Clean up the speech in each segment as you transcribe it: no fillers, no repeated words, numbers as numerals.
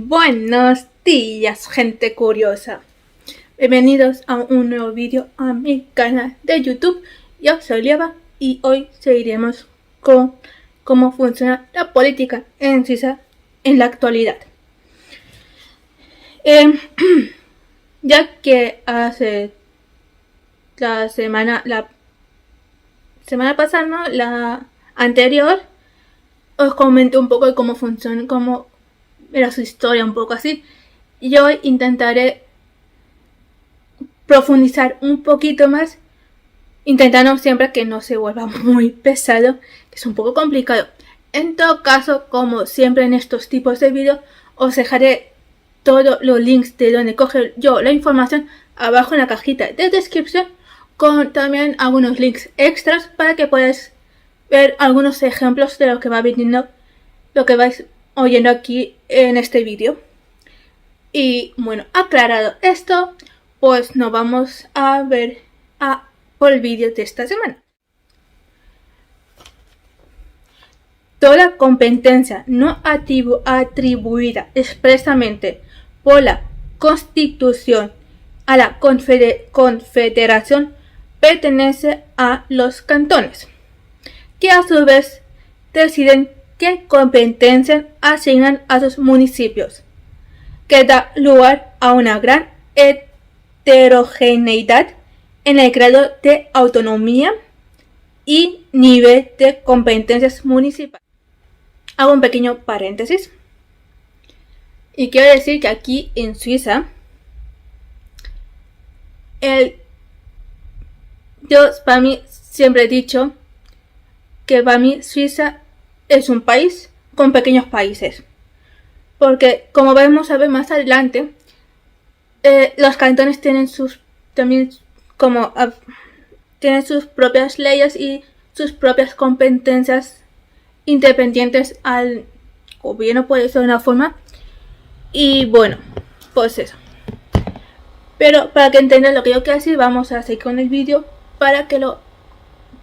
Buenos días, gente curiosa. Bienvenidos a un nuevo vídeo a mi canal de YouTube. Yo soy Lieva y hoy seguiremos con cómo funciona la política en Suiza en la actualidad. Ya que hace la semana pasada, ¿no? La anterior, os comenté un poco de cómo funciona, cómo era su historia, un poco así. Y hoy intentaré profundizar un poquito más, intentando siempre que no se vuelva muy pesado, que es un poco complicado. En todo caso, como siempre en estos tipos de vídeos, os dejaré todos los links de donde coge yo la información abajo en la cajita de descripción, con también algunos links extras para que podáis ver algunos ejemplos de lo que va viniendo, lo que vais oyendo aquí en este vídeo. Y bueno, aclarado esto, pues nos vamos a ver por el vídeo de esta semana. Toda competencia no atribuida expresamente por la Constitución a la Confederación pertenece a los cantones, que a su vez deciden qué competencias asignan a sus municipios, que da lugar a una gran heterogeneidad en el grado de autonomía y nivel de competencias municipales. Hago un pequeño paréntesis y quiero decir que aquí en Suiza yo para mí siempre he dicho que para mí Suiza es un país con pequeños países, porque como vamos a ver más adelante, los cantones tienen sus propias leyes y sus propias competencias independientes al gobierno, por decirlo de una forma. Y bueno, pues eso. Pero para que entendáis lo que yo quiero decir, vamos a seguir con el vídeo para que lo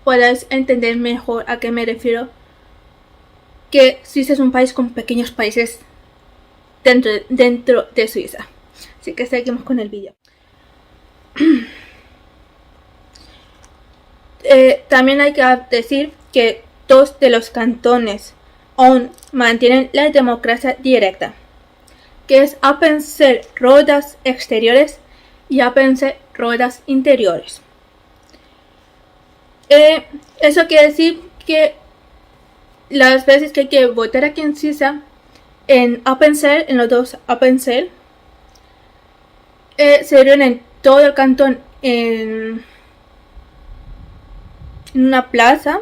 podáis entender mejor a qué me refiero. Que Suiza es un país con pequeños países dentro de Suiza. Así que seguimos con el vídeo. También hay que decir que dos de los cantones aún mantienen la democracia directa, que es Appenzell Ruedas exteriores y Appenzell Ruedas interiores. Eso quiere decir que las veces que hay que votar aquí en Suiza, en los dos Appenzell, se reúnen todo el cantón en una plaza.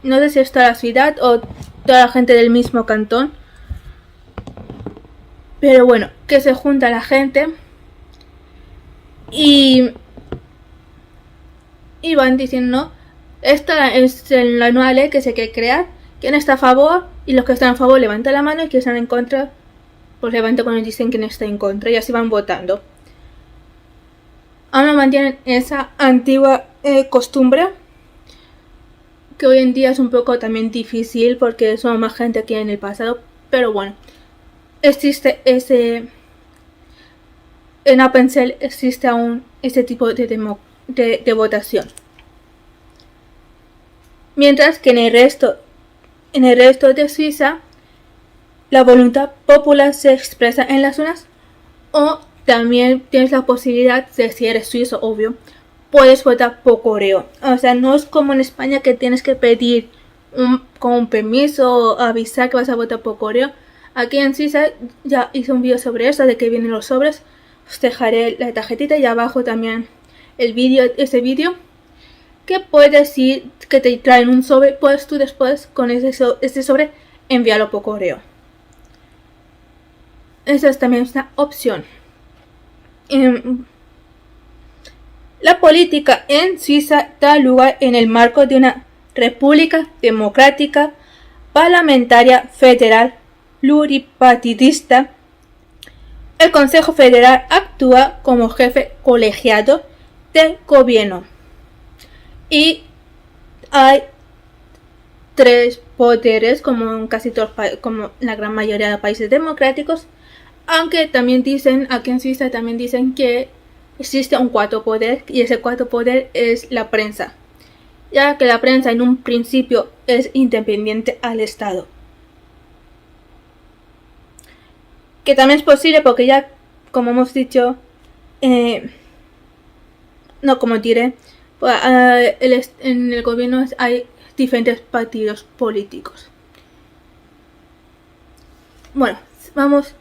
No sé si es toda la ciudad o toda la gente del mismo cantón, pero bueno, que se junta la gente y van diciendo, ¿no? Esta es la nueva ley que se quiere crear. ¿Quién está a favor? Y los que están a favor levantan la mano, y quienes están en contra, pues levantan cuando dicen quién está en contra, y así van votando. Aún mantienen esa antigua costumbre, que hoy en día es un poco también difícil porque somos más gente que en el pasado, pero bueno, existe en Appenzell existe aún ese tipo de votación. Mientras que en el resto de Suiza, la voluntad popular se expresa en las urnas, o también tienes la posibilidad de, si eres suizo, obvio, puedes votar por correo. O sea, no es como en España que tienes que pedir con un permiso o avisar que vas a votar por correo. Aquí en Suiza ya hice un vídeo sobre eso, de que vienen los sobres. Os dejaré la tarjetita y abajo también ese vídeo, que puedes ir, que te traen un sobre, puedes tú después con ese sobre enviarlo por correo. Esa es también una opción. La política en Suiza da lugar en el marco de una república democrática, parlamentaria, federal, pluripartidista. El Consejo Federal actúa como jefe colegiado del gobierno y hay tres poderes, como en casi todos, como la gran mayoría de países democráticos. Aunque también dicen, aquí en Suiza también dicen que existe un cuarto poder, y ese cuarto poder es la prensa, ya que la prensa en un principio es independiente al Estado. Que también es posible porque ya, como hemos dicho, no como diré, en el gobierno hay diferentes partidos políticos. Bueno, vamos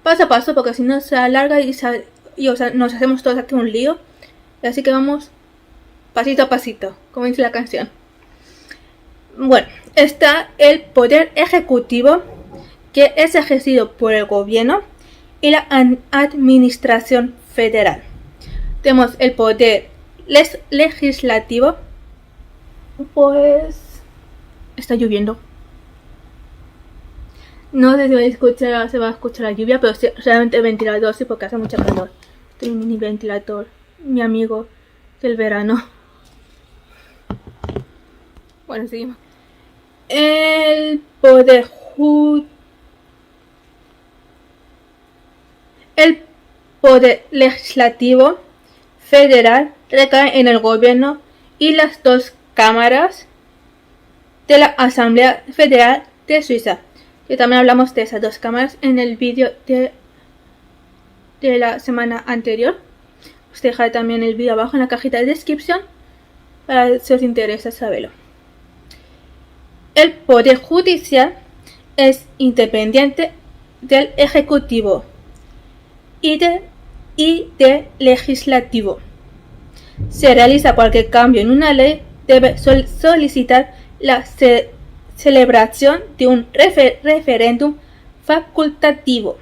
paso a paso porque si no se alarga y nos hacemos todos aquí un lío. Así que vamos pasito a pasito, como dice la canción. Bueno, está el poder ejecutivo, que es ejercido por el gobierno y la administración federal. Tenemos el poder legislativo. Pues está lloviendo. No sé si se va a escuchar la lluvia, pero sí, realmente el ventilador sí, porque hace mucho calor. Este mini ventilador, mi amigo del verano. Bueno, seguimos. El poder legislativo federal recae en el gobierno y las dos cámaras de la Asamblea Federal de Suiza. Que también hablamos de esas dos cámaras en el vídeo de la semana anterior. Os dejaré también el vídeo abajo en la cajita de descripción para si os interesa saberlo. El poder judicial es independiente del ejecutivo y del legislativo. Se realiza cualquier cambio en una ley, debe solicitar la celebración de un referéndum facultativo.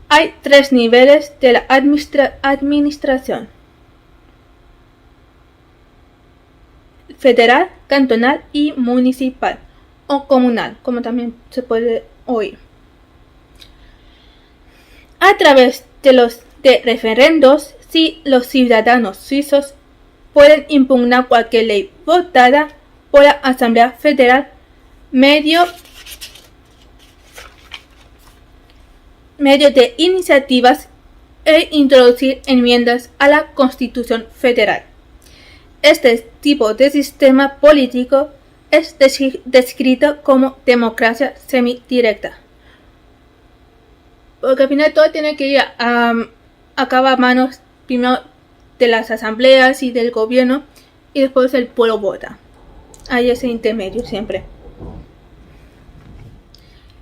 Hay 3 niveles de la administración: federal, cantonal y municipal o comunal, como también se puede oír. A través de referendos, si los ciudadanos suizos pueden impugnar cualquier ley votada por la Asamblea Federal medio de iniciativas e introducir enmiendas a la Constitución Federal. Este tipo de sistema político es descrito como democracia semidirecta, porque al final todo tiene que ir a manos primero de las asambleas y del gobierno, y después el pueblo vota. Hay ese intermedio siempre.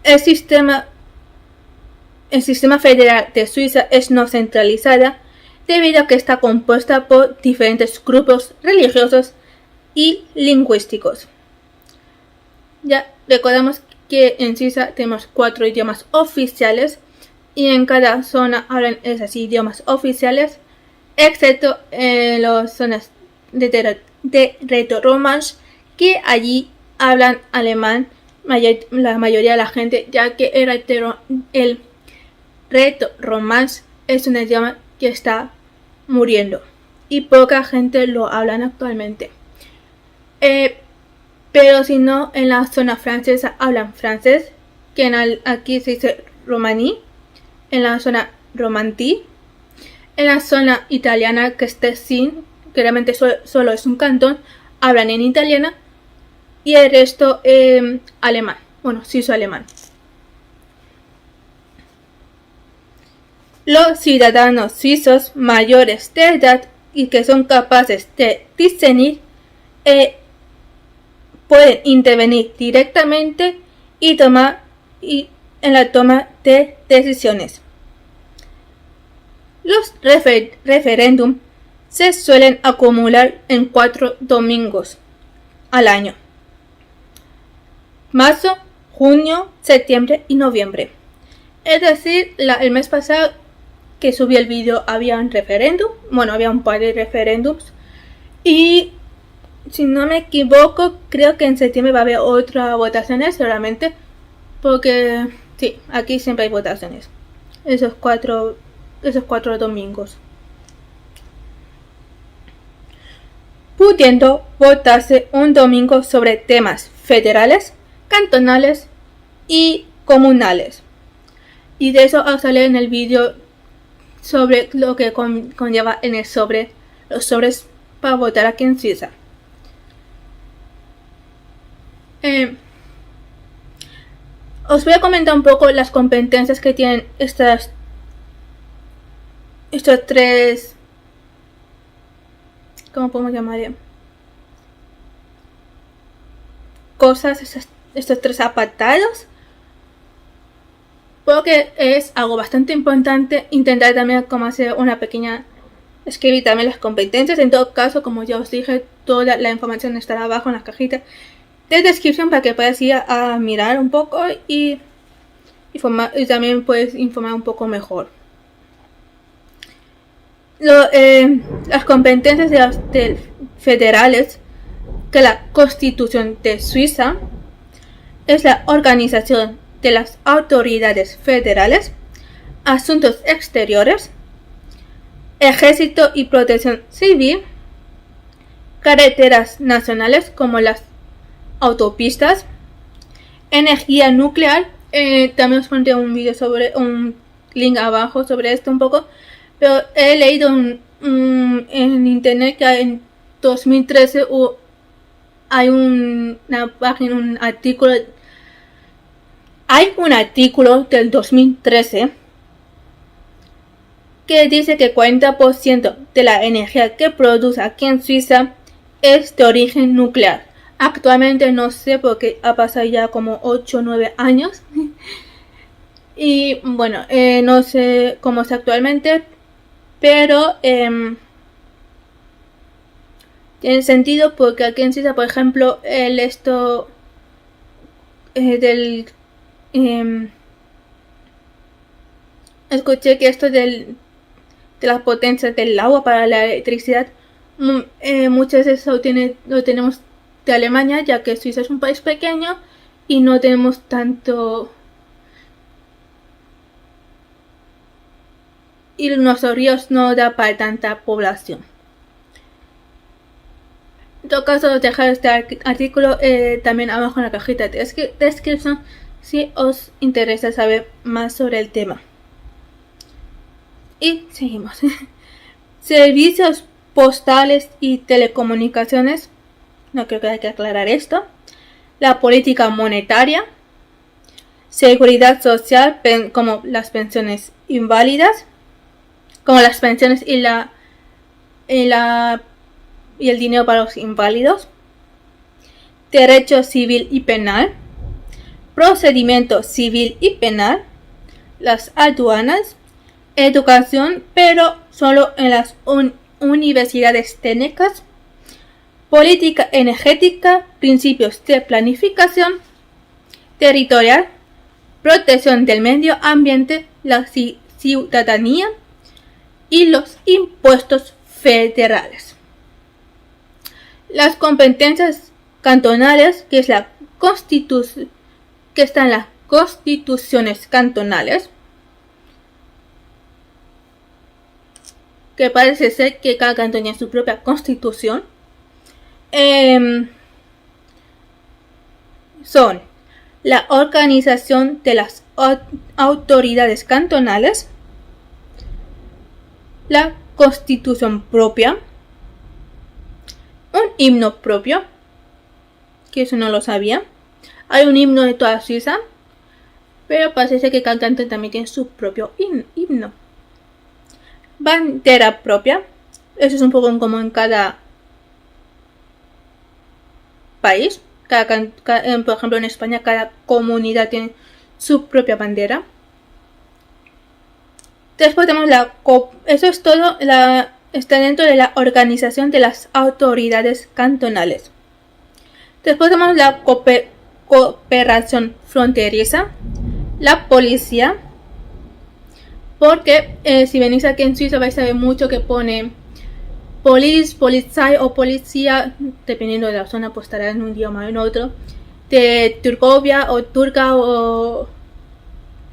El sistema federal de Suiza es no centralizada debido a que está compuesta por diferentes grupos religiosos y lingüísticos. Ya recordamos que en Suiza tenemos 4 idiomas oficiales y en cada zona hablan esos idiomas oficiales, excepto en las zonas de Reto-Romanche, que allí hablan alemán la mayoría de la gente, ya que el Reto-Romanche es un idioma que está muriendo y poca gente lo habla actualmente. Pero si no, en la zona francesa hablan francés, que aquí se dice romaní, en la zona romantí, en la zona italiana, que es Tessin, que realmente solo es un cantón, hablan en italiano, y el resto alemán, bueno, suizo-alemán. Los ciudadanos suizos mayores de edad y que son capaces de discernir pueden intervenir directamente en la toma de decisiones. Los referéndums se suelen acumular en 4 domingos al año: marzo, junio, septiembre y noviembre. Es decir, el mes pasado que subí el vídeo había un referéndum, había un par de referéndums, y si no me equivoco, creo que en septiembre va a haber otras votaciones solamente, porque sí, aquí siempre hay votaciones esos cuatro domingos, pudiendo votarse un domingo sobre temas federales, cantonales y comunales. Y de eso os hablé en el vídeo sobre lo que conlleva en el sobre, los sobres para votar aquí en Suiza. Os voy a comentar un poco las competencias que tienen estos tres, ¿cómo podemos llamar? Cosas, estos tres apartados, porque es algo bastante importante. Intentar también como hacer una pequeña, escribir también las competencias. En todo caso, como ya os dije, toda la información estará abajo en la cajita de descripción para que puedas ir a mirar un poco y también puedes informar un poco mejor. Las competencias federales que la Constitución de Suiza es la organización de las autoridades federales, asuntos exteriores, ejército y protección civil, carreteras nacionales como las autopistas, energía nuclear. También os pondré un vídeo sobre un link abajo sobre esto un poco, pero he leído en internet que en 2013 hay una página, un artículo del 2013 que dice que 40% de la energía que produce aquí en Suiza es de origen nuclear. Actualmente no sé porque ha pasado ya como 8 o 9 años y bueno, no sé cómo es actualmente, pero tiene sentido porque aquí en Suiza, por ejemplo, escuché que esto de las potencias del agua para la electricidad, muchas veces lo tenemos de Alemania, ya que Suiza es un país pequeño y no tenemos tanto, y nuestros ríos no da para tanta población. En todo caso, os dejaré este artículo también abajo en la cajita de descripción si os interesa saber más sobre el tema. Y seguimos. Servicios postales y telecomunicaciones. No creo que haya que aclarar esto. La política monetaria. Seguridad social, como las pensiones inválidas. Como las pensiones y el dinero para los inválidos. Derecho civil y penal. Procedimiento civil y penal. Las aduanas. Educación, pero solo en las universidades técnicas. Política energética. Principios de planificación territorial. Protección del medio ambiente. La ciudadanía. Y los impuestos federales. Las competencias cantonales, que es la constitución, que están las constituciones cantonales, que parece ser que cada cantón tiene su propia constitución, son la organización de las autoridades cantonales, la constitución propia, un himno propio, que eso no lo sabía. Hay un himno de toda Suiza, pero parece que cada cantón también tiene su propio himno. Bandera propia, eso es un poco como en cada país. Por ejemplo, en España cada comunidad tiene su propia bandera. Después tenemos eso es todo, está dentro de la organización de las autoridades cantonales. Después tenemos la cooperación fronteriza, la policía, porque si venís aquí en Suiza vais a ver mucho que pone Polizei o policía, dependiendo de la zona, pues estará en un idioma o en otro, de Turgovia o Turca o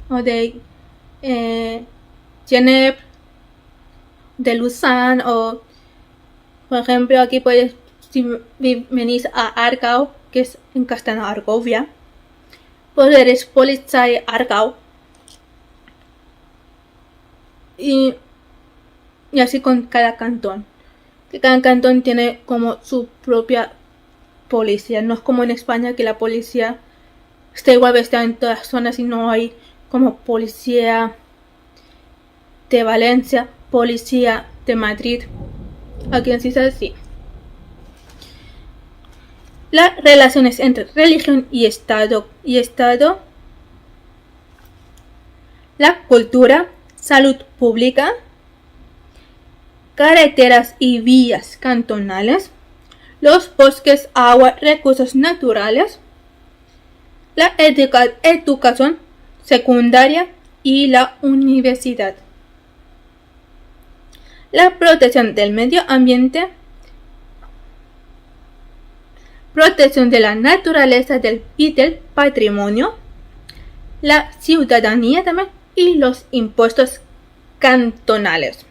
de Genève, de Lausanne, o por ejemplo aquí si venís a Aargau, que es en castellano Argovia, poderes Polizei Aargau. Y así con cada cantón. Que cada cantón tiene como su propia policía. No es como en España que la policía está igual vestida en todas las zonas y no hay como policía de Valencia, policía de Madrid. Aquí en Suiza sí. Las relaciones entre religión y Estado. La cultura, salud pública, carreteras y vías cantonales, los bosques, agua, recursos naturales, la educación secundaria y la universidad. La protección del medio ambiente, protección de la naturaleza y del patrimonio, la ciudadanía también y los impuestos cantonales.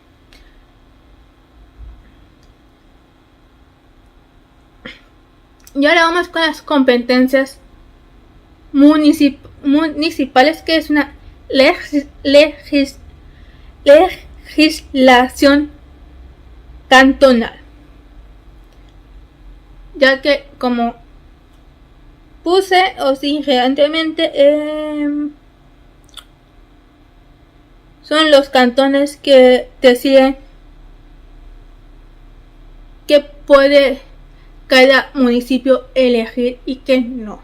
Y ahora vamos con las competencias municipales, que es una legislación cantonal. Ya que como puse os dije anteriormente, son los cantones que deciden que puede cada municipio elegir y que no.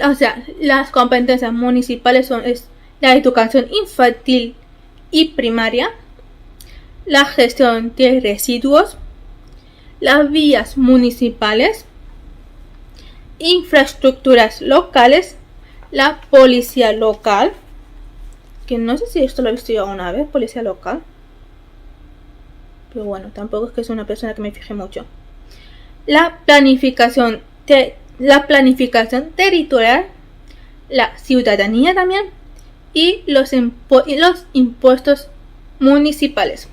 O sea, las competencias municipales son la educación infantil y primaria, la gestión de residuos, las vías municipales, infraestructuras locales, la policía local, que no sé si esto lo he visto yo alguna vez, policía local, pero bueno, tampoco es que es una persona que me fije mucho. La planificación territorial, la ciudadanía también, y los impuestos municipales.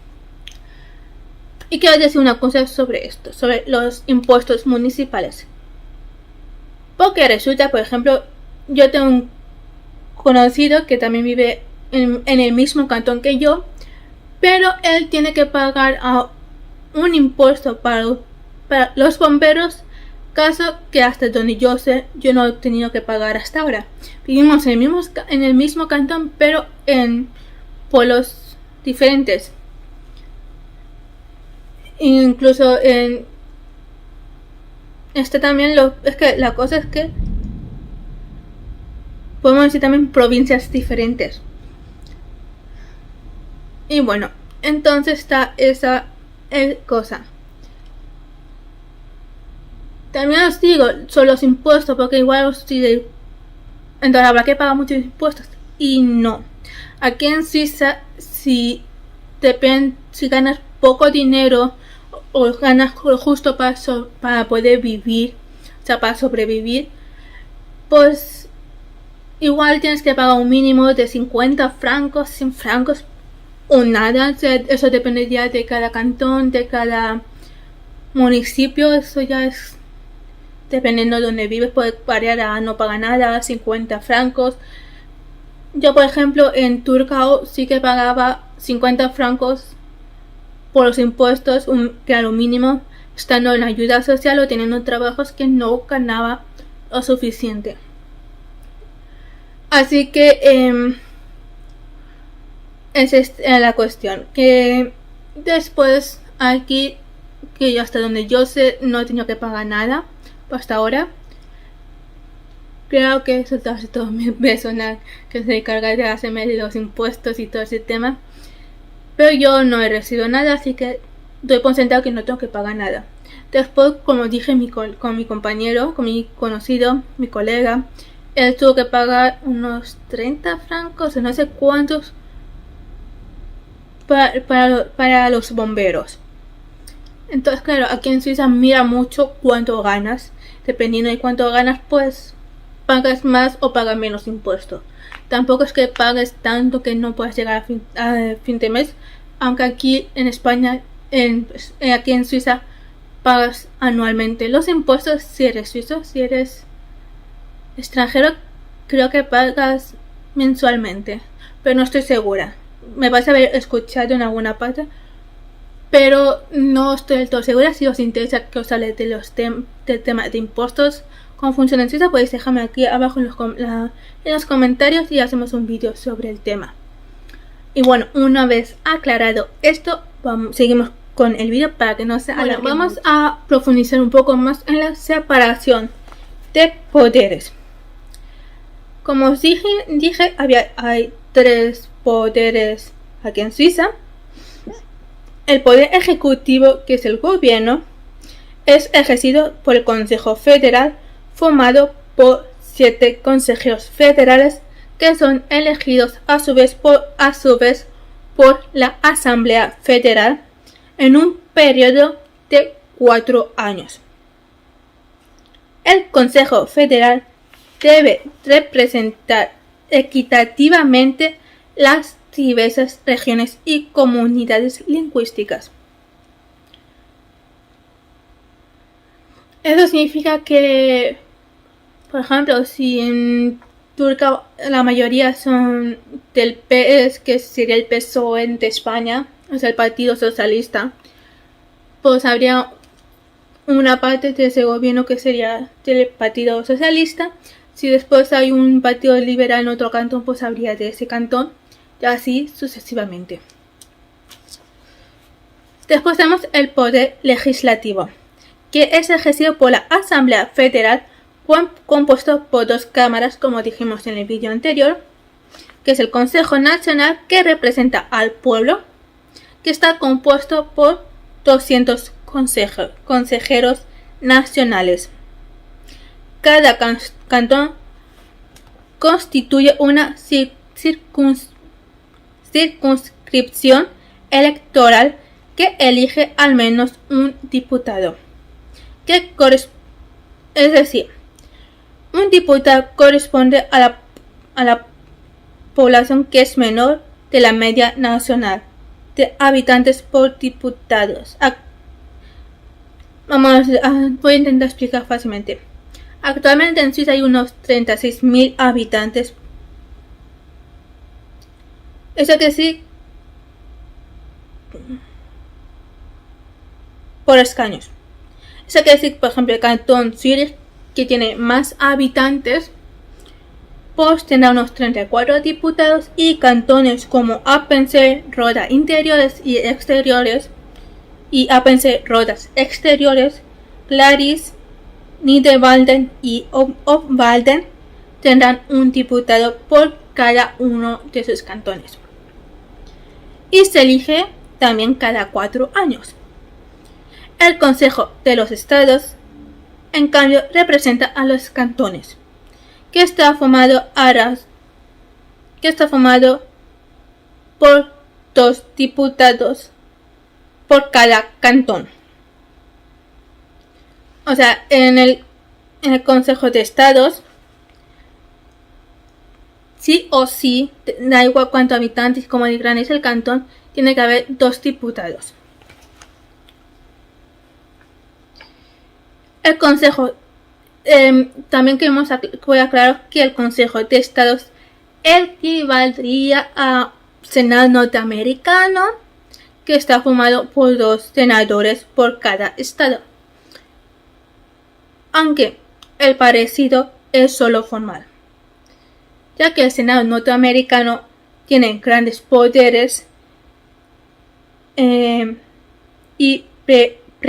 Y quiero decir una cosa sobre esto, sobre los impuestos municipales. Porque resulta, por ejemplo, yo tengo un conocido que también vive en el mismo cantón que yo, pero él tiene que pagar un impuesto para los bomberos, caso que hasta donde yo sé, yo no he tenido que pagar hasta ahora. Vivimos en el mismo cantón, pero en pueblos diferentes. Incluso en también es que la cosa es que podemos decir también provincias diferentes. Y bueno, entonces está esa cosa. También os digo, son los impuestos, porque igual os digo, entonces habrá que pagar muchos impuestos. Y no. Aquí en Suiza, si ganas poco dinero o ganas justo para poder vivir, o sea, para sobrevivir, pues igual tienes que pagar un mínimo de 50 francos, 100 francos o nada. O sea, eso dependería de cada cantón, de cada municipio. Eso ya es dependiendo de donde vives, puede variar a no pagar nada, 50 francos. Yo, por ejemplo, en Turcao sí que pagaba 50 francos por los impuestos, que era lo mínimo, estando en ayuda social o teniendo trabajos que no ganaba lo suficiente. Así que esa es la cuestión. Que después aquí, que yo hasta donde yo sé, no he tenido que pagar nada hasta ahora. Creo que eso todo mi persona que se encarga de hacerme los impuestos y todo ese tema. Pero yo no he recibido nada, así que doy por sentado que no tengo que pagar nada. Después, como dije, con mi compañero, con mi conocido, mi colega, él tuvo que pagar unos 30 francos, no sé cuántos, para los bomberos. Entonces, claro, aquí en Suiza mira mucho cuánto ganas. Dependiendo de cuánto ganas, pues pagas más o pagas menos impuestos. Tampoco es que pagues tanto que no puedas llegar a fin de mes. Aunque aquí en España, aquí en Suiza, pagas anualmente los impuestos si eres suizo. Si eres extranjero, creo que pagas mensualmente, pero no estoy segura. Me vas a haber escuchado en alguna parte, pero no estoy del todo segura. Si os interesa que os hable de los del tema de impuestos, cómo funciona en Suiza, podéis dejarme aquí abajo en los comentarios y hacemos un vídeo sobre el tema. Y bueno, una vez aclarado esto, seguimos con el vídeo para que no se alargue. Bueno, vamos a profundizar un poco más en la separación de poderes. Como os dije hay 3 poderes aquí en Suiza. El poder ejecutivo, que es el gobierno, es ejercido por el Consejo Federal, formado por 7 consejeros federales que son elegidos a su vez por la Asamblea Federal en un periodo de 4 años. El Consejo Federal debe representar equitativamente las diversas regiones y comunidades lingüísticas. Eso significa que, por ejemplo, si en Turquía la mayoría son del PS, que sería el PSOE de España, o sea, el Partido Socialista, pues habría una parte de ese gobierno que sería del Partido Socialista. Si después hay un partido liberal en otro cantón, pues habría de ese cantón, y así sucesivamente. Después tenemos el poder legislativo, que es ejercido por la Asamblea Federal, compuesto por 2 cámaras, como dijimos en el vídeo anterior, que es el Consejo Nacional, que representa al pueblo, que está compuesto por 200 consejeros nacionales. Cada cantón constituye una circunscripción electoral que elige al menos un diputado, es decir, un diputado corresponde a la población que es menor de la media nacional de habitantes por diputados. Voy a intentar explicar fácilmente. Actualmente en Suiza hay unos 36.000 habitantes. Eso quiere decir por escaños. Eso quiere decir, por ejemplo, el cantón Zürich, que tiene más habitantes, pues tendrá unos 34 diputados, y cantones como Appenzell, Roda interiores y exteriores, y Appenzell, Rodas exteriores, Glarus, Niederwalden y Obwalden tendrán un diputado por cada uno de sus cantones. Y se elige también cada 4 años. El Consejo de los Estados, en cambio, representa a los cantones, que está formado por 2 diputados por cada cantón. O sea, en el Consejo de Estados, sí o sí, da igual cuántos habitantes, como el gran es el cantón, tiene que haber 2 diputados. El Consejo, también voy a aclarar que el Consejo de Estados equivaldría a Senado norteamericano, que está formado por 2 senadores por cada estado, aunque el parecido es solo formal, ya que el Senado norteamericano tiene grandes poderes y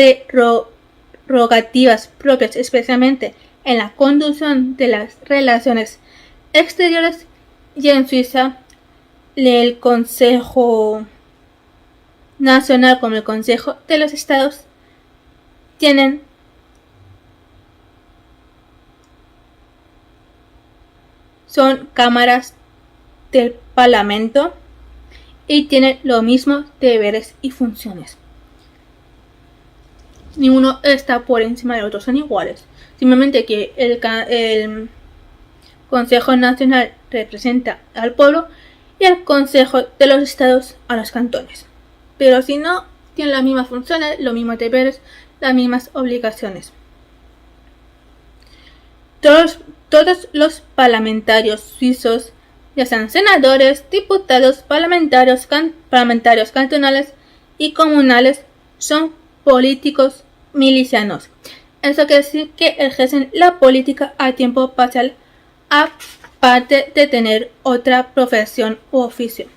prerrogativas propias, especialmente en la conducción de las relaciones exteriores, y en Suiza el Consejo Nacional como el Consejo de los Estados son cámaras del Parlamento y tienen los mismos deberes y funciones. Ninguno está por encima del otro, son iguales. Simplemente que el Consejo Nacional representa al pueblo y el Consejo de los Estados a los cantones. Pero si no, tienen las mismas funciones, los mismos deberes, las mismas obligaciones. Todos los parlamentarios suizos, ya sean senadores, diputados, parlamentarios cantonales y comunales, son políticos milicianos. Eso quiere decir que ejercen la política a tiempo parcial, aparte de tener otra profesión u oficio.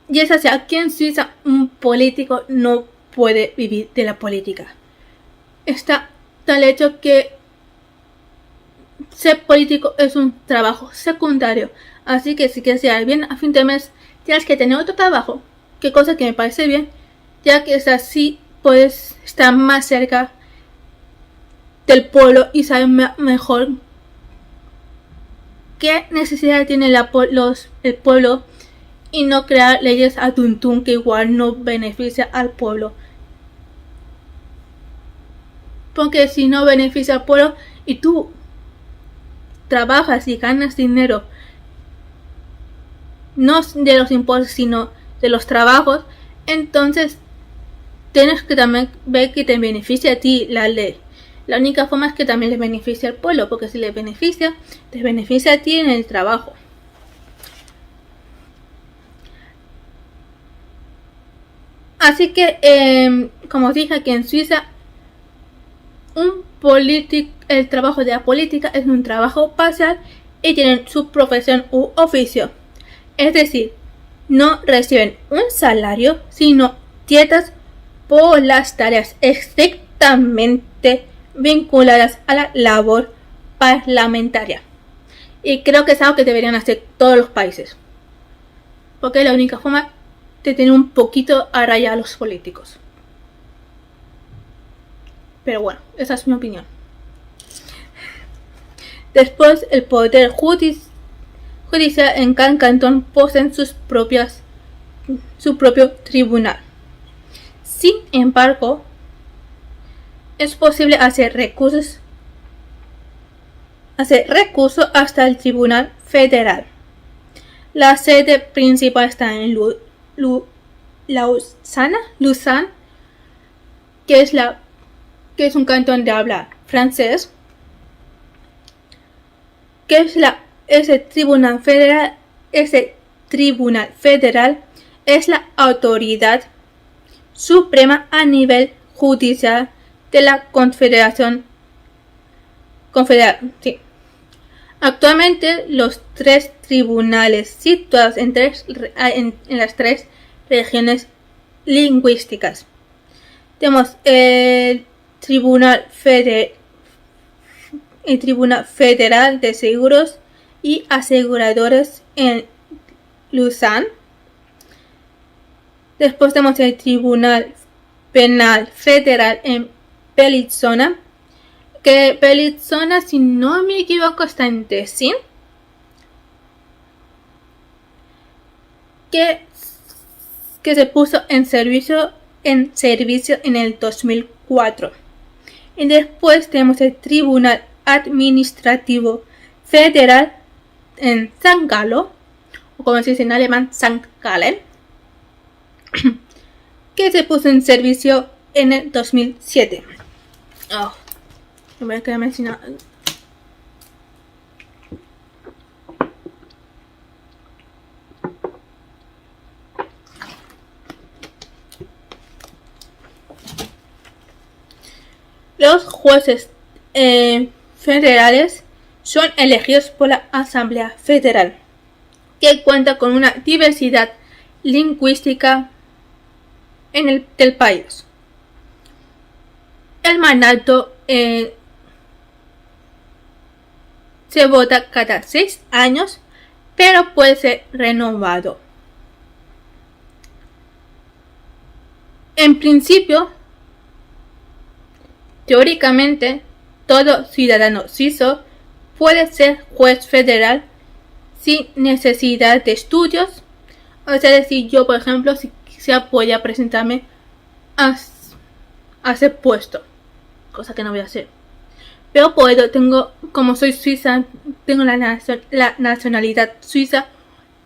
Y es así, aquí en Suiza un político no puede vivir de la política. Está tal hecho que ser político es un trabajo secundario. Así que si quieres llegar bien a fin de mes, tienes que tener otro trabajo. Que cosa que me parece bien, ya que es así, puedes estar más cerca del pueblo y saber mejor qué necesidad tiene el pueblo y no crear leyes a tuntún que igual no beneficia al pueblo. Porque si no beneficia al pueblo y tú trabajas y ganas dinero, no de los impuestos sino de los trabajos, entonces tienes que también ver que te beneficia a ti la ley. La única forma es que también le beneficie al pueblo, porque si le beneficia, te beneficia a ti en el trabajo. Así que, como dije, aquí en Suiza, el trabajo de la política es un trabajo parcial y tienen su profesión u oficio. Es decir, no reciben un salario, sino dietas por las tareas estrictamente vinculadas a la labor parlamentaria. Y creo que es algo que deberían hacer todos los países, porque es la única forma de tener un poquito a raya a los políticos. Pero bueno, esa es mi opinión. Después, el poder judicial en cada cantón poseen su propio tribunal. Sin embargo, es posible hacer recurso hasta el Tribunal Federal. La sede principal está en Lausanne, que es un cantón de habla francés. Ese Tribunal Federal es la autoridad suprema a nivel judicial de la Confederación. Sí. Actualmente, los 3 tribunales situados en las 3 regiones lingüísticas. Tenemos el Tribunal Federal de Seguros y Aseguradores en Lausanne. Después tenemos el Tribunal Penal Federal en Bellinzona, que Bellinzona, si no me equivoco, está en Tessin, que se puso en servicio en el 2004. Y después tenemos el Tribunal Administrativo Federal en St. Gallen, o como se dice en alemán, St. Gallen, que se puso en servicio en el 2007. Voy a quedarme sin nada. Los jueces federales son elegidos por la Asamblea Federal, que cuenta con una diversidad lingüística del país. El mandato se vota cada 6 años, pero puede ser renovado. En principio, teóricamente, todo ciudadano suizo puede ser juez federal sin necesidad de estudios. O sea, decir, yo, por ejemplo, si quisiera, podía presentarme a ese puesto, cosa que no voy a hacer. Pero como soy suiza, tengo la nacionalidad suiza,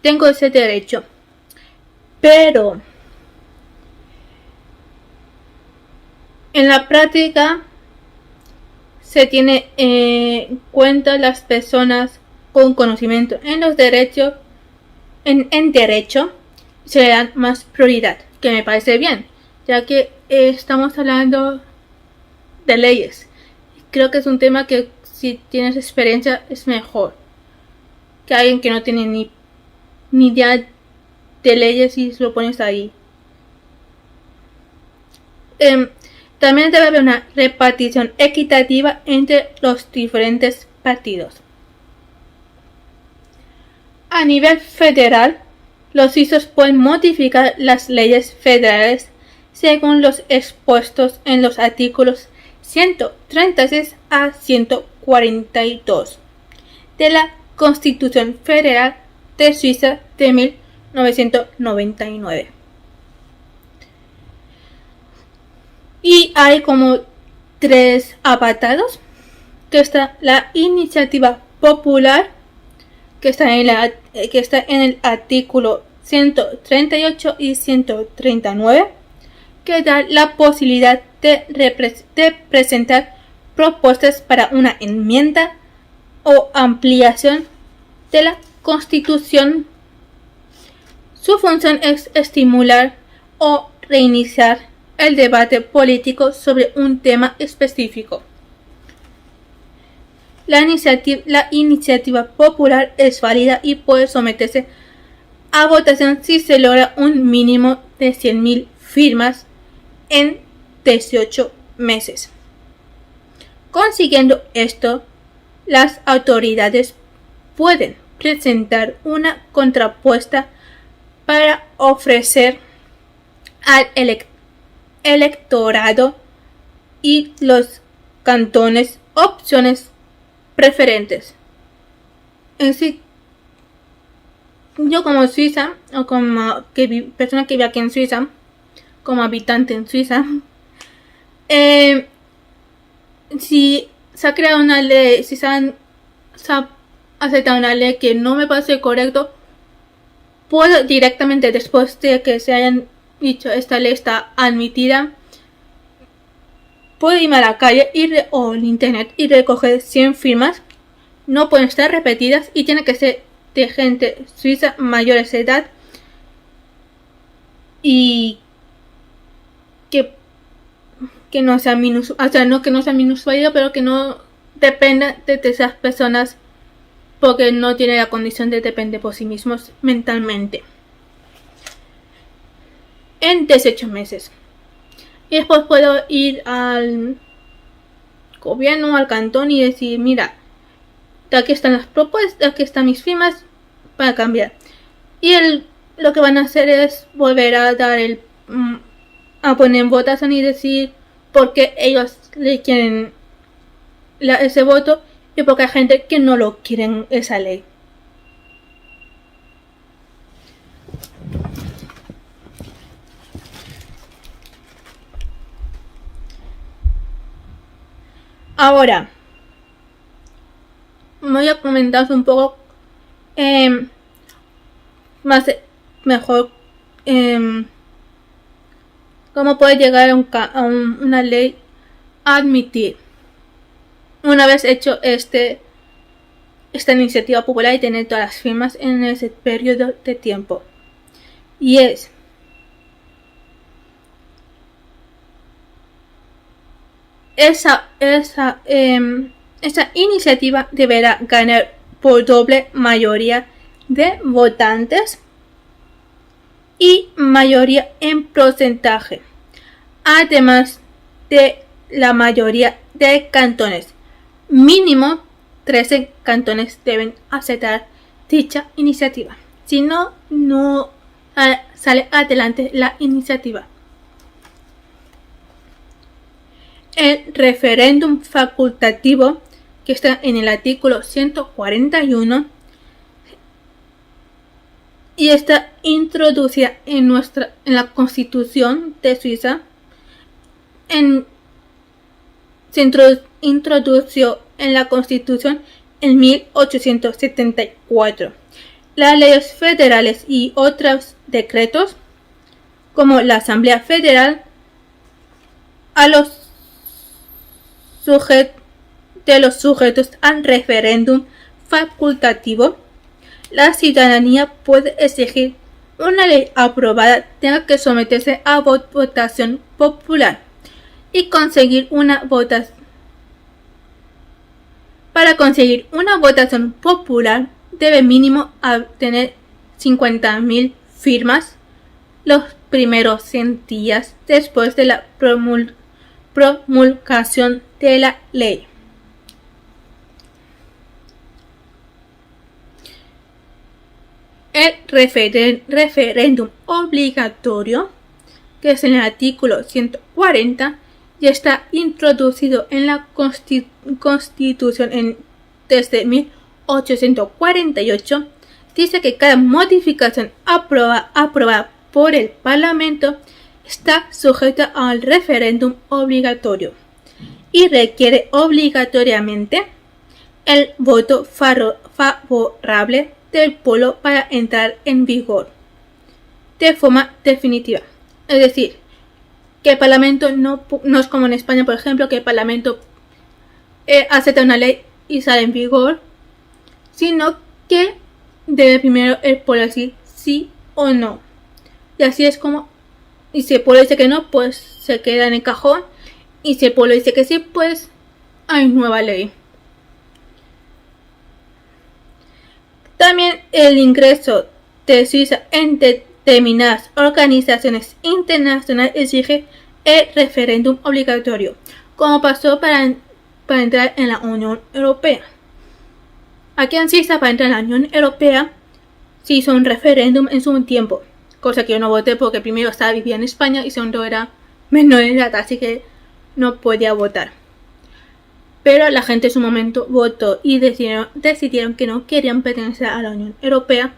tengo ese derecho. Pero En la práctica se tiene en cuenta las personas con conocimiento en los derechos, en derecho, se le dan más prioridad, que me parece bien, ya que estamos hablando de leyes. Creo que es un tema que si tienes experiencia es mejor que alguien que no tiene ni idea de leyes y lo pones ahí. También debe haber una repartición equitativa entre los diferentes partidos. A nivel federal, los suizos pueden modificar las leyes federales según los expuestos en los artículos 136 a 142 de la Constitución Federal de Suiza de 1999. Y hay como 3 apartados, que está la iniciativa popular, que está en el artículo 138 y 139, que da la posibilidad de presentar propuestas para una enmienda o ampliación de la Constitución. Su función es estimular o reiniciar el debate político sobre un tema específico. La iniciativa popular es válida y puede someterse a votación si se logra un mínimo de 100.000 firmas en 18 meses. Consiguiendo esto, las autoridades pueden presentar una contrapropuesta para ofrecer al electorado y los cantones opciones preferentes. En sí, yo como Suiza, o como persona que vive aquí en Suiza, como habitante en Suiza, si se ha creado una ley, si se ha aceptado una ley que no me parece correcto, puedo directamente, después de que se hayan dicho esta ley está admitida, puedo irme a la calle o en internet y recoger 100 firmas. No pueden estar repetidas y tiene que ser de gente suiza mayores de edad y que no sea minusválido, pero que no dependa de esas personas porque no tiene la condición de depender por sí mismos mentalmente. En 18 meses. Y después puedo ir al gobierno, al cantón y decir, mira, aquí están las propuestas, aquí están mis firmas para cambiar. Y lo que van a hacer es volver a dar a poner en votación y decir por qué ellos le quieren ese voto y porque hay gente que no lo quieren esa ley. Ahora, voy a comentaros un poco mejor cómo puede llegar a una ley a admitir una vez hecho esta iniciativa popular y tener todas las firmas en ese periodo de tiempo. Y es esa iniciativa deberá ganar por doble mayoría de votantes y mayoría en porcentaje, además de la mayoría de cantones. Mínimo 13 cantones deben aceptar dicha iniciativa. Si no, no sale adelante la iniciativa. El referéndum facultativo, que está en el artículo 141 y está introducida en la Constitución de Suiza, se introdujo en la Constitución en 1874. Las leyes federales y otros decretos, como la Asamblea Federal, a los de los sujetos al referéndum facultativo, la ciudadanía puede exigir una ley aprobada tenga que someterse a votación popular y conseguir una votación. Para conseguir una votación popular debe mínimo obtener 50.000 firmas los primeros 100 días después de la promulgación de la ley. El referéndum obligatorio, que es en el artículo 140, ya está introducido en la Constitución desde 1848, dice que cada modificación aprobada por el Parlamento está sujeta al referéndum obligatorio y requiere obligatoriamente el voto favorable del pueblo para entrar en vigor de forma definitiva. Es decir, que el Parlamento no es como en España, por ejemplo, que el Parlamento acepta una ley y sale en vigor, sino que debe primero el pueblo decir sí o no. Y así es como, y si el pueblo dice que no, pues se queda en el cajón, y si el pueblo dice que sí, pues hay nueva ley. También el ingreso de Suiza en determinadas organizaciones internacionales exige el referéndum obligatorio, como pasó para entrar en la Unión Europea. Aquí en Suiza, para entrar en la Unión Europea, se hizo un referéndum en su tiempo, cosa que yo no voté porque primero estaba viviendo en España y segundo era menor de edad, así que no podía votar. Pero la gente en su momento votó y decidieron que no querían pertenecer a la Unión Europea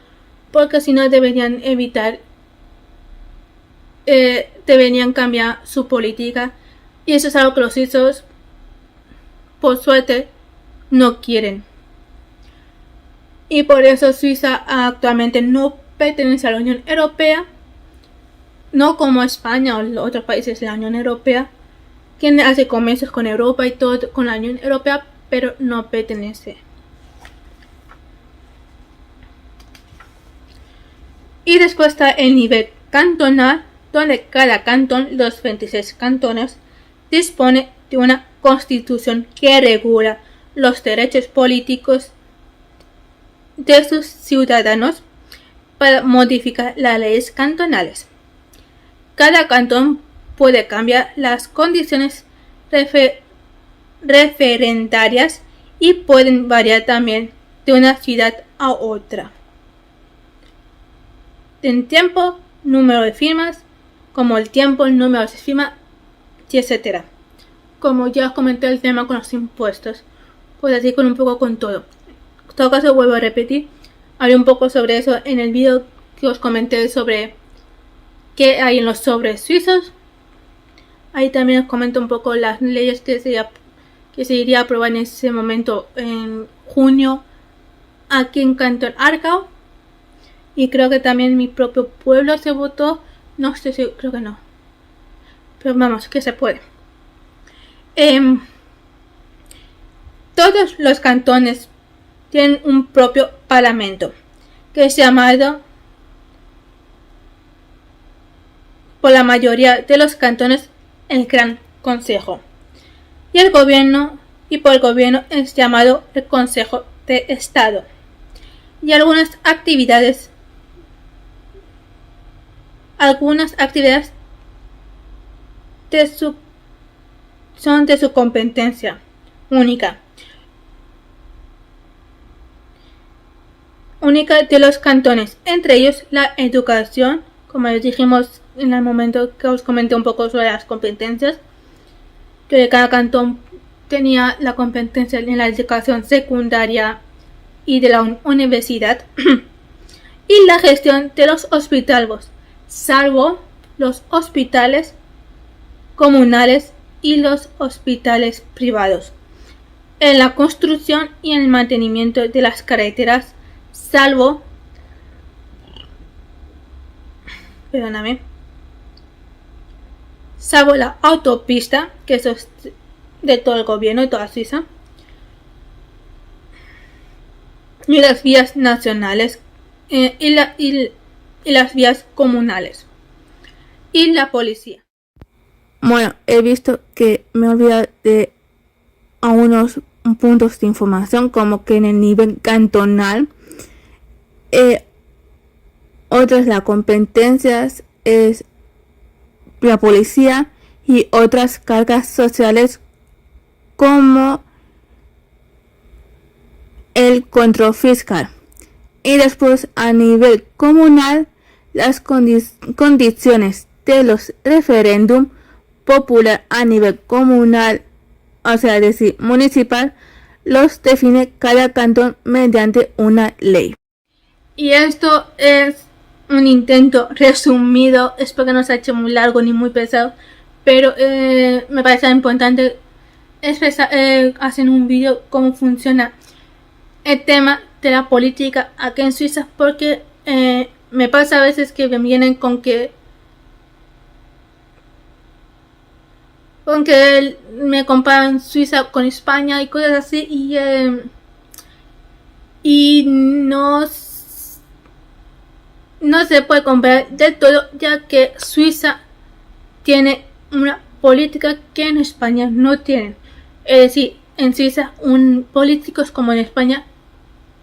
porque si no deberían cambiar su política, y eso es algo que los suizos, por suerte, no quieren. Y por eso Suiza actualmente no pertenece a la Unión Europea, no como España o los otros países de la Unión Europea, quien hace comercios con Europa y todo con la Unión Europea, pero no pertenece. Y después está el nivel cantonal, donde cada cantón, los 26 cantones, dispone de una constitución que regula los derechos políticos de sus ciudadanos para modificar las leyes cantonales. Cada cantón puede cambiar las condiciones referendarias y pueden variar también de una ciudad a otra. En tiempo, número de firmas, como el tiempo, el número de firmas, etc. Como ya os comenté el tema con los impuestos, pues así con un poco con todo. En todo caso, vuelvo a repetir, hablé un poco sobre eso en el vídeo que os comenté sobre qué hay en los sobres suizos. Ahí también os comento un poco las leyes que se iría a aprobar en ese momento en junio aquí en Cantón Aargau. Y creo que también mi propio pueblo se votó. No estoy seguro, creo que no. Pero vamos, que se puede. Todos los cantones tienen un propio parlamento, que es llamado por la mayoría de los cantones el Gran Consejo. Y por el gobierno es llamado el Consejo de Estado. Y algunas actividades son de su competencia única de los cantones, entre ellos la educación, como les dijimos en el momento que os comenté un poco sobre las competencias, que cada cantón tenía la competencia en la educación secundaria y de la universidad, y la gestión de los hospitales, salvo los hospitales comunales y los hospitales privados, en la construcción y en el mantenimiento de las carreteras, salvo la autopista, que eso de todo el gobierno de toda Suiza, y las vías nacionales y las vías comunales y la policía. Bueno, he visto que me he olvidado de algunos puntos de información, como que en el nivel cantonal otras las competencias es la policía y otras cargas sociales como el control fiscal. Y después a nivel comunal las condiciones de los referéndum popular a nivel comunal, o sea, es decir, municipal, los define cada cantón mediante una ley. Y esto es un intento resumido, espero que no se ha hecho muy largo ni muy pesado, pero me parece importante hacer un vídeo cómo funciona el tema de la política aquí en Suiza, porque me pasa a veces que me vienen con que me comparan Suiza con España y cosas así, y no se puede comparar del todo, ya que Suiza tiene una política que en España no tienen. Es decir, en Suiza políticos como en España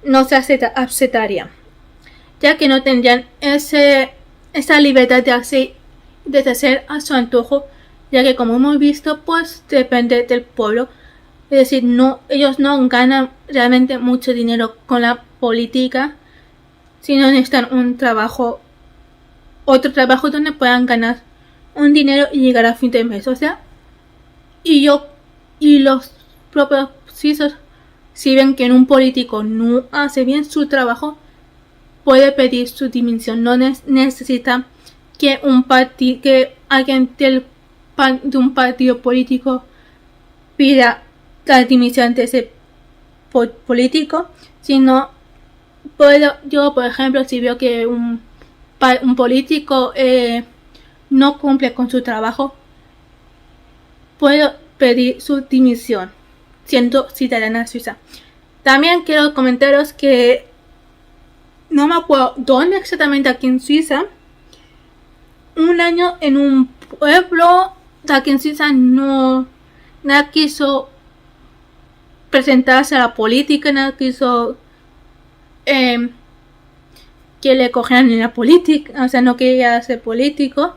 no se aceptaría, ya que no tendrían esa libertad de hacer a su antojo, ya que, como hemos visto, pues depende del pueblo. Es decir, ellos no ganan realmente mucho dinero con la política, sino necesitan otro trabajo donde puedan ganar un dinero y llegar a fin de mes. O sea, y los propios suizos, si ven que un político no hace bien su trabajo, puede pedir su dimisión. No necesita que alguien de un partido político pida la dimisión de ese político, sino yo, por ejemplo, si veo que un político no cumple con su trabajo, puedo pedir su dimisión siendo ciudadana suiza. También quiero comentaros que no me acuerdo dónde exactamente aquí en Suiza, un año en un pueblo de aquí en Suiza no quiso presentarse a la política, no quiso que le cogieran en la política, o sea, no quería ser político.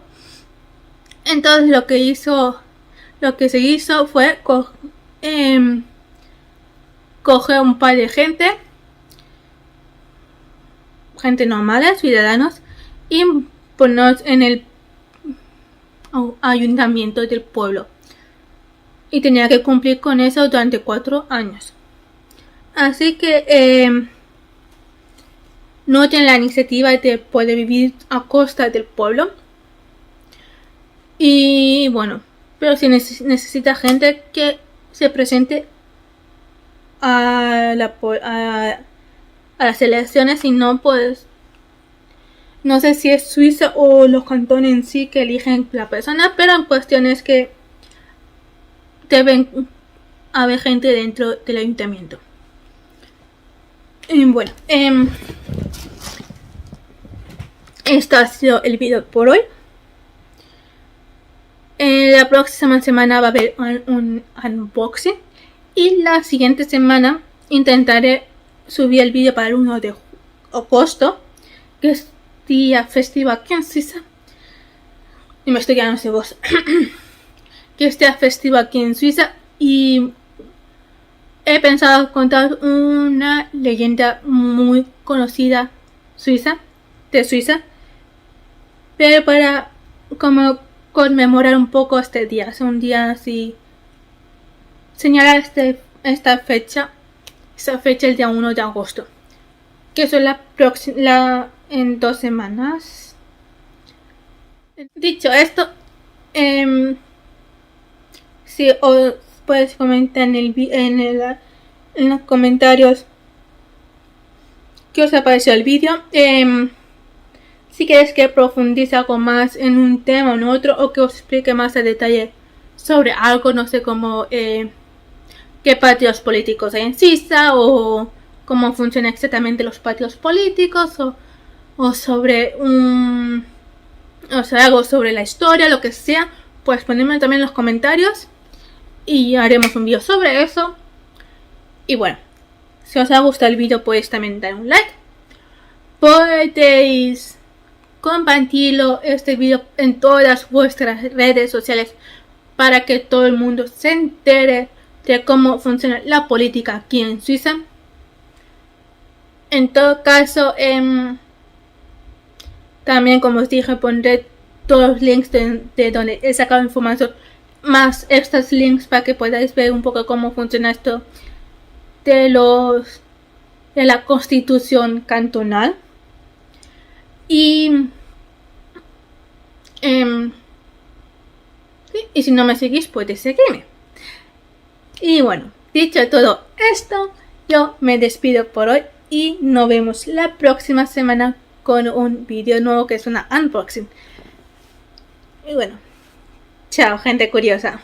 Entonces lo que se hizo fue coger un par de gente normales, ciudadanos, y ponernos en el ayuntamiento del pueblo, y tenía que cumplir con eso durante 4 años. Así que no tiene la iniciativa de poder vivir a costa del pueblo. Y bueno, pero si necesita gente que se presente a las elecciones, y no, pues no sé si es Suiza o los cantones en sí que eligen la persona, pero en cuestión es que deben haber gente dentro del ayuntamiento. Bueno, esto ha sido el vídeo por hoy. La próxima semana va a haber un unboxing, y la siguiente semana intentaré subir el vídeo para el 1 de agosto, que es día festivo aquí en Suiza. Y me estoy quedando sin voz. Que es día festivo aquí en Suiza, y he pensado contar una leyenda muy conocida de Suiza, pero para como conmemorar un poco este día, es un día así, señalar esta fecha, el día 1 de agosto, que es en 2 semanas. Dicho esto, si os puedes comentar en los comentarios qué os ha parecido el vídeo, si queréis que profundice algo más en un tema o en otro, o que os explique más a detalle sobre algo, no sé, como qué partidos políticos hay en Suiza o cómo funcionan exactamente los partidos políticos o sobre o sea, algo sobre la historia, lo que sea, pues ponedme también en los comentarios y haremos un vídeo sobre eso. Y bueno, si os ha gustado el vídeo podéis también dar un like. Podéis compartirlo este vídeo en todas vuestras redes sociales para que todo el mundo se entere de cómo funciona la política aquí en Suiza. En todo caso, también como os dije, pondré todos los links de donde he sacado información, más estos links para que podáis ver un poco cómo funciona esto de la constitución cantonal. Y si no me seguís, podéis seguirme. Y bueno, dicho todo esto, yo me despido por hoy y nos vemos la próxima semana con un vídeo nuevo que es una unboxing. Y bueno, chao, gente curiosa.